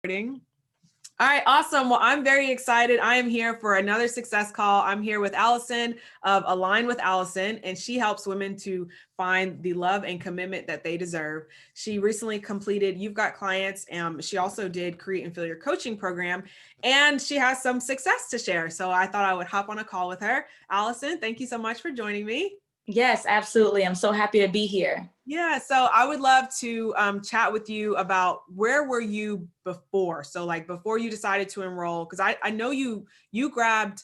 All right, awesome. Well, I'm very excited. I am here for another success call. I'm here with Alison of Align with Alison, and she helps women to find the love and commitment that they deserve. She recently completed You've Got Clients. She also did Create and Fill Your coaching program, and she has some success to share. So I thought I would hop on a call with her. Alison, thank you so much for joining me. Yes, absolutely. I'm so happy to be here. Yeah, so I would love to chat with you about where were you before? So like before you decided to enroll, because I know you grabbed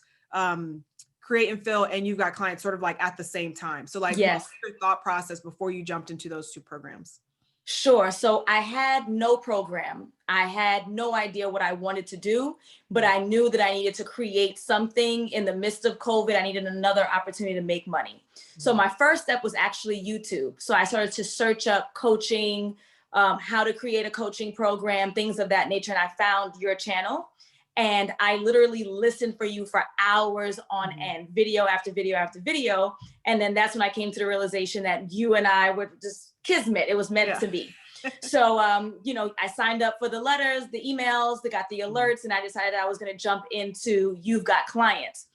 Create and Fill and You've Got Clients sort of like at the same time. So like what was your thought process before you jumped into those two programs? Sure. So I had no program. I had no idea what I wanted to do, but I knew that I needed to create something in the midst of COVID. I needed another opportunity to make money. So my first step was actually YouTube. So I started to search up coaching, how to create a coaching program, things of that nature. And I found your channel. And I literally listened for you for hours on end, video after video after video. And then that's when I came to the realization that you and I were just kismet. It was meant to be. So, I signed up for the letters, the emails, got the alerts, and I decided I was going to jump into You've Got Clients.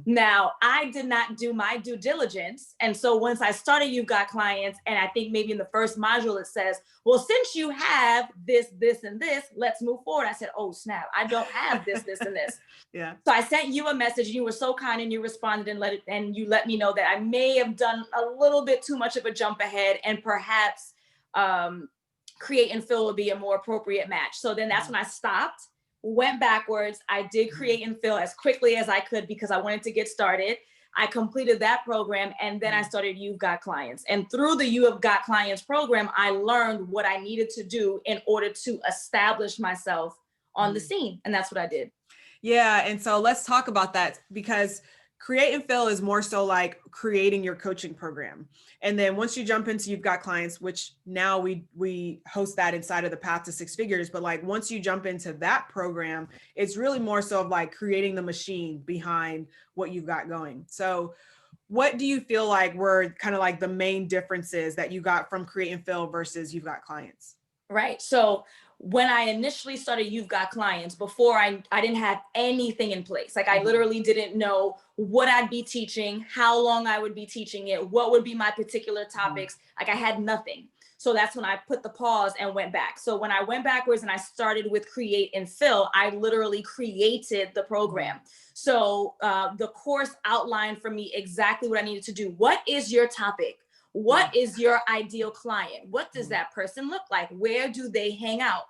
Now, I did not do my due diligence. And so once I started You've Got Clients, and I think maybe in the first module, it says, well, since you have this, this, and this, let's move forward. I said, oh, snap, I don't have this, this, and this. So I sent you a message. You were so kind and you responded and you let me know that I may have done a little bit too much of a jump ahead and perhaps Create and Fill would be a more appropriate match. So then that's when I stopped, went backwards. I did Create and Fill as quickly as I could because I wanted to get started. I completed that program and then I started You've Got Clients. And through the You've Got Clients program, I learned what I needed to do in order to establish myself on the scene. And that's what I did. Yeah. And so let's talk about that, because Create and Fill is more so like creating your coaching program. And then once you jump into You've Got Clients, which now we host that inside of the Path to Six Figures. But like once you jump into that program, it's really more so of like creating the machine behind what you've got going. So what do you feel like were kind of like the main differences that you got from Create and Fill versus You've Got Clients? Right. So when I initially started You've Got Clients, before I didn't have anything in place. Like I literally didn't know what I'd be teaching, how long I would be teaching it, what would be my particular topics. Like I had nothing. So that's when I put the pause and went back. So when I went backwards and I started with Create and Fill, I literally created the program. So the course outlined for me exactly what I needed to do. What is your topic? What is your ideal client? What does that person look like? Where do they hang out?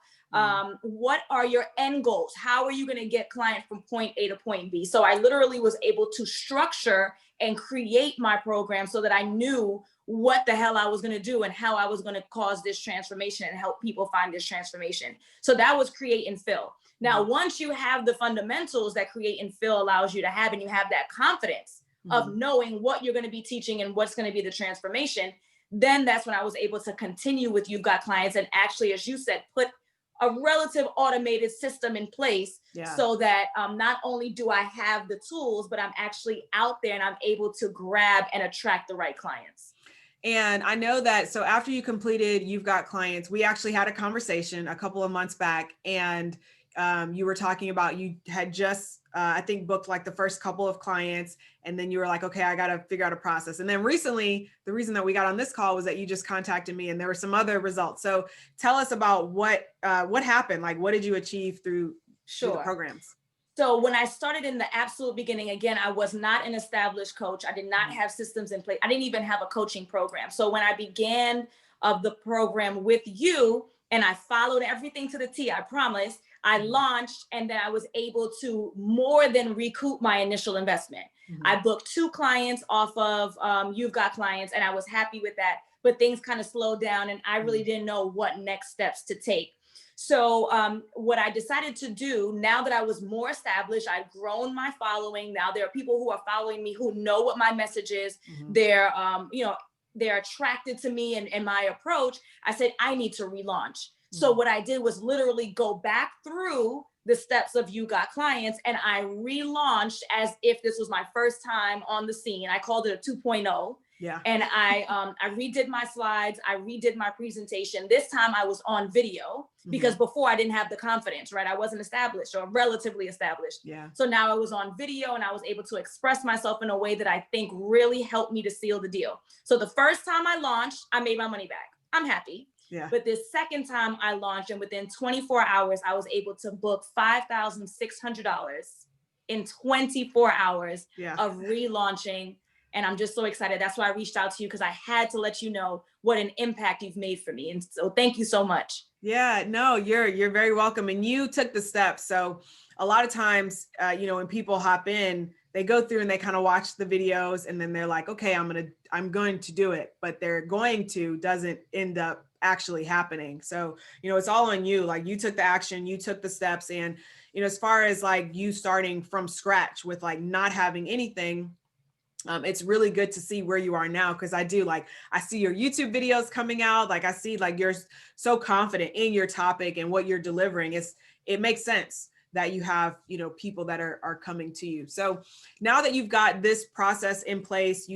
What are your end goals? How are you going to get client from point A to point B? So I literally was able to structure and create my program so that I knew what the hell I was going to do and how I was going to cause this transformation and help people find this transformation. So that was Create and Fill. Now, once you have the fundamentals that Create and Fill allows you to have, and you have that confidence of knowing what you're going to be teaching and what's going to be the transformation, then that's when I was able to continue with You've Got Clients and actually, as you said, put a relative automated system in place so that not only do I have the tools, but I'm actually out there and I'm able to grab and attract the right clients. And I know that, so after you completed You've Got Clients, we actually had a conversation a couple of months back, and you were talking about you had just, I think, booked like the first couple of clients, and then you were like, okay, I got to figure out a process. And then recently, the reason that we got on this call was that you just contacted me and there were some other results. So tell us about what happened. Like, what did you achieve through the programs? So when I started in the absolute beginning, again, I was not an established coach. I did not have systems in place. I didn't even have a coaching program. So when I began the program with you, and I followed everything to the T, I promise, I launched, and then I was able to more than recoup my initial investment. I booked 2 clients off of You've Got Clients, and I was happy with that, but things kind of slowed down and I really didn't know what next steps to take. So what I decided to do, now that I was more established, I've grown my following. Now there are people who are following me who know what my message is. They're, they're attracted to me and my approach. I said, I need to relaunch. So what I did was literally go back through the steps of You Got Clients, and I relaunched as if this was my first time on the scene. I called it a 2.0. Yeah. And I redid my slides. I redid my presentation. This time I was on video because before I didn't have the confidence, right? I wasn't established or relatively established. Yeah. So now I was on video and I was able to express myself in a way that I think really helped me to seal the deal. So the first time I launched, I made my money back. I'm happy. Yeah. But this second time I launched, and within 24 hours, I was able to book $5,600 in 24 hours of relaunching. And I'm just so excited. That's why I reached out to you, because I had to let you know what an impact you've made for me. And so thank you so much. Yeah, no, you're very welcome. And you took the steps. So a lot of times, when people hop in, they go through and they kind of watch the videos and then they're like, okay, I'm going to do it, but they're going to doesn't end up actually happening. So, it's all on you. Like, you took the action, you took the steps. And, as far as like you starting from scratch with like not having anything, it's really good to see where you are now. Cause I see your YouTube videos coming out. Like, I see like you're so confident in your topic and what you're delivering. It makes sense that you have, people that are coming to you. So now that you've got this process in place,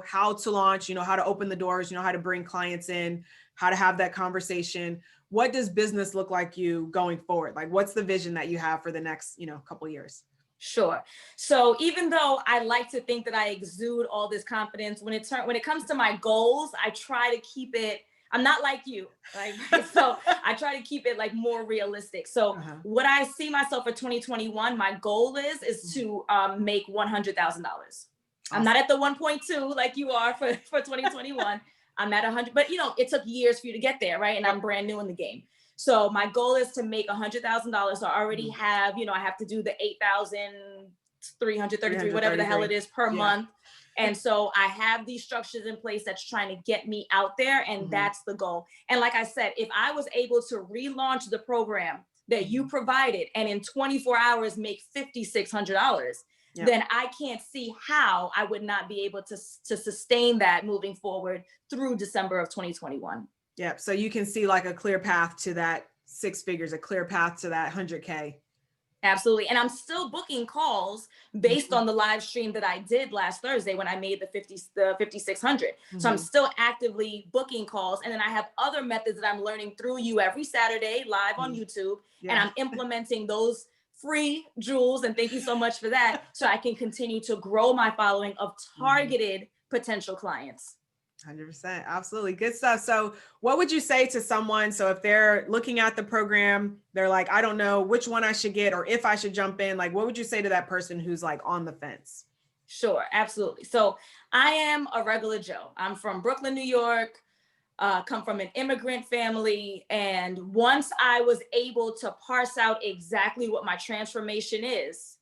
how to launch, how to open the doors, how to bring clients in, how to have that conversation. What does business look like you going forward? Like, what's the vision that you have for the next, couple of years? Sure. So even though I like to think that I exude all this confidence, when it comes to my goals, I try to keep it. I'm not like you, right? So I try to keep it like more realistic. So what I see myself for 2021, my goal is to make $100,000. Awesome. I'm not at the 1.2 like you are for 2021. I'm at 100, but it took years for you to get there, right? And I'm brand new in the game. So my goal is to make $100,000. So I already have, I have to do the 8,333, whatever the hell it is per month. And so I have these structures in place that's trying to get me out there. And that's the goal. And like I said, if I was able to relaunch the program that you provided and in 24 hours make $5,600, then I can't see how I would not be able to sustain that moving forward through December of 2021. Yeah. So you can see like a clear path to that 6 figures, a clear path to that 100K. Absolutely. And I'm still booking calls based on the live stream that I did last Thursday when I made the 5,600. So I'm still actively booking calls. And then I have other methods that I'm learning through you every Saturday live on YouTube. And I'm implementing those free jewels. And thank you so much for that. So I can continue to grow my following of targeted potential clients. 100%. Absolutely. Good stuff. So what would you say to someone? So if they're looking at the program, they're like, I don't know which one I should get or if I should jump in, like, what would you say to that person who's like on the fence? Sure. Absolutely. So I am a regular Joe. I'm from Brooklyn, New York, come from an immigrant family. And once I was able to parse out exactly what my transformation is,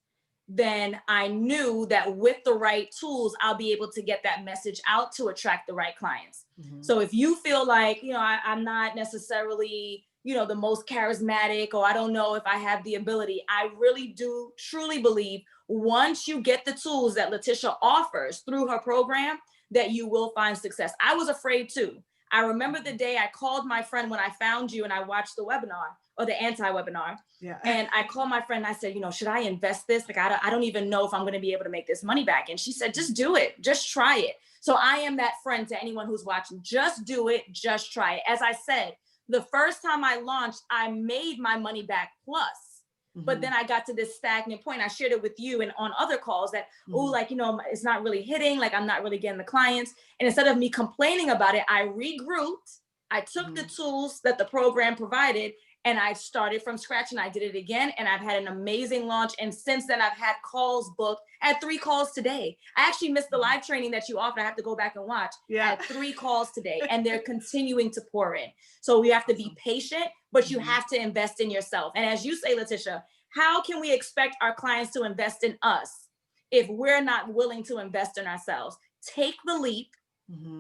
then I knew that with the right tools, I'll be able to get that message out to attract the right clients. So if you feel like, I'm not necessarily, the most charismatic, or I don't know if I have the ability, I really do truly believe once you get the tools that LaTisha offers through her program, that you will find success. I was afraid too. I remember the day I called my friend when I found you and I watched the webinar or the anti-webinar. And I called my friend and I said, should I invest this? Like, I don't even know if I'm going to be able to make this money back. And she said, just do it. Just try it. So I am that friend to anyone who's watching. Just do it. Just try it. As I said, the first time I launched, I made my money back plus. But then I got to this stagnant point. I shared it with you and on other calls that, it's not really hitting, like I'm not really getting the clients. And instead of me complaining about it, I regrouped. I took the tools that the program provided and I started from scratch and I did it again. And I've had an amazing launch. And since then I've had calls booked. I had 3 calls today. I actually missed the live training that you offered. I have to go back and watch. I had 3 calls today and they're continuing to pour in. So we have to be patient, but you have to invest in yourself. And as you say, LaTisha, how can we expect our clients to invest in us if we're not willing to invest in ourselves? Take the leap.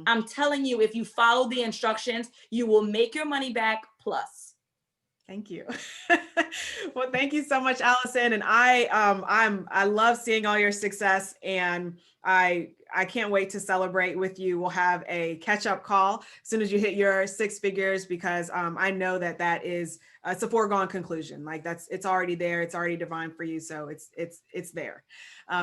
I'm telling you, if you follow the instructions, you will make your money back plus. Thank you. Well, thank you so much, Alison. And I love seeing all your success, and I I can't wait to celebrate with you. We'll have a catch-up call as soon as you hit your 6 figures, because I know that is it's a foregone conclusion. Like it's already there. It's already divine for you. So it's there.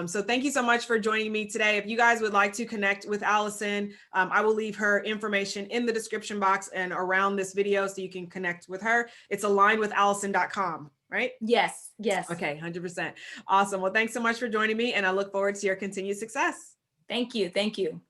So thank you so much for joining me today. If you guys would like to connect with Alison, I will leave her information in the description box and around this video so you can connect with her. It's alignwithallison.com, right? Yes, yes. Okay, 100%. Awesome. Well, thanks so much for joining me, and I look forward to your continued success. Thank you. Thank you.